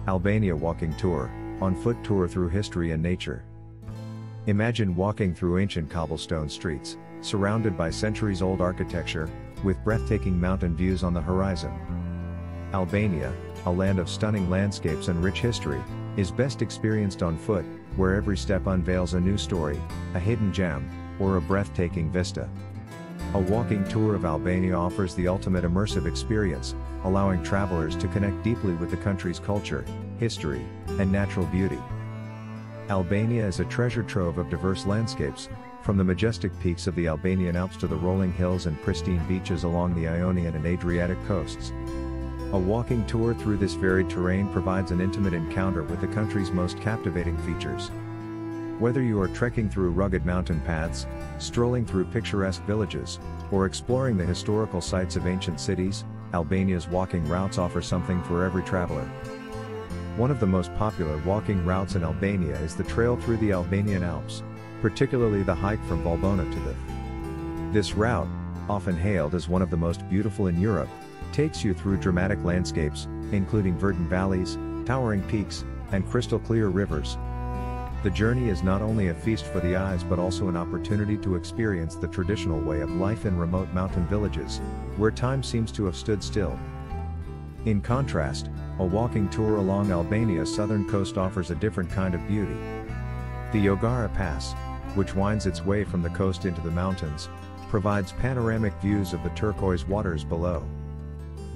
Albania Walking Tour, on-foot tour through history and nature. Imagine walking through ancient cobblestone streets, surrounded by centuries-old architecture, with breathtaking mountain views on the horizon. Albania, a land of stunning landscapes and rich history, is best experienced on foot, where every step unveils a new story, a hidden gem, or a breathtaking vista. A walking tour of Albania offers the ultimate immersive experience, allowing travelers to connect deeply with the country's culture, history, and natural beauty. Albania is a treasure trove of diverse landscapes, from the majestic peaks of the Albanian Alps to the rolling hills and pristine beaches along the Ionian and Adriatic coasts. A walking tour through this varied terrain provides an intimate encounter with the country's most captivating features. Whether you are trekking through rugged mountain paths, strolling through picturesque villages, or exploring the historical sites of ancient cities, Albania's walking routes offer something for every traveler. One of the most popular walking routes in Albania is the trail through the Albanian Alps, particularly the hike from Valbona to Thith. This route, often hailed as one of the most beautiful in Europe, takes you through dramatic landscapes, including verdant valleys, towering peaks, and crystal-clear rivers. The journey is not only a feast for the eyes but also an opportunity to experience the traditional way of life in remote mountain villages, where time seems to have stood still. In contrast, a walking tour along Albania's southern coast offers a different kind of beauty. The Yogara Pass, which winds its way from the coast into the mountains, provides panoramic views of the turquoise waters below.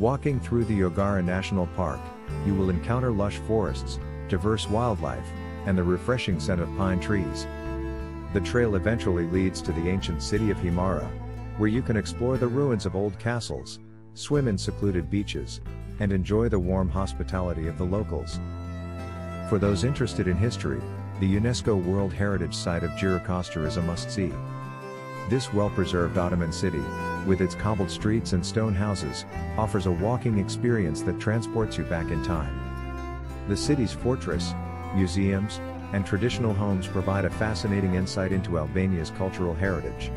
Walking through the Yogara National Park, you will encounter lush forests, diverse wildlife, and the refreshing scent of pine trees. The trail eventually leads to the ancient city of Himara, where you can explore the ruins of old castles, swim in secluded beaches, and enjoy the warm hospitality of the locals. For those interested in history, the UNESCO World Heritage Site of Gjirokastër is a must-see. This well-preserved Ottoman city, with its cobbled streets and stone houses, offers a walking experience that transports you back in time. The city's fortress, museums, and traditional homes provide a fascinating insight into Albania's cultural heritage.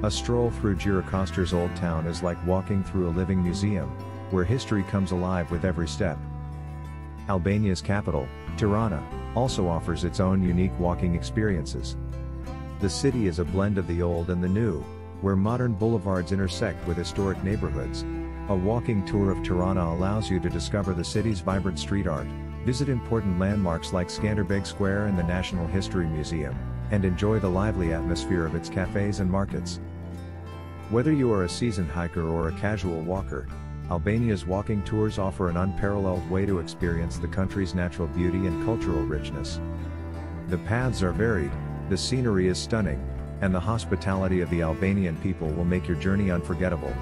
A stroll through Gjirokastër's old town is like walking through a living museum, where history comes alive with every step. Albania's capital, Tirana, also offers its own unique walking experiences. The city is a blend of the old and the new, where modern boulevards intersect with historic neighborhoods. A walking tour of Tirana allows you to discover the city's vibrant street art, visit important landmarks like Skanderbeg Square and the National History Museum, and enjoy the lively atmosphere of its cafes and markets. Whether you are a seasoned hiker or a casual walker, Albania's walking tours offer an unparalleled way to experience the country's natural beauty and cultural richness. The paths are varied, the scenery is stunning, and the hospitality of the Albanian people will make your journey unforgettable.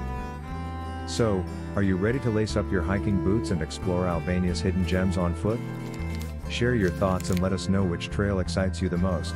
So, are you ready to lace up your hiking boots and explore Albania's hidden gems on foot? Share your thoughts and let us know which trail excites you the most.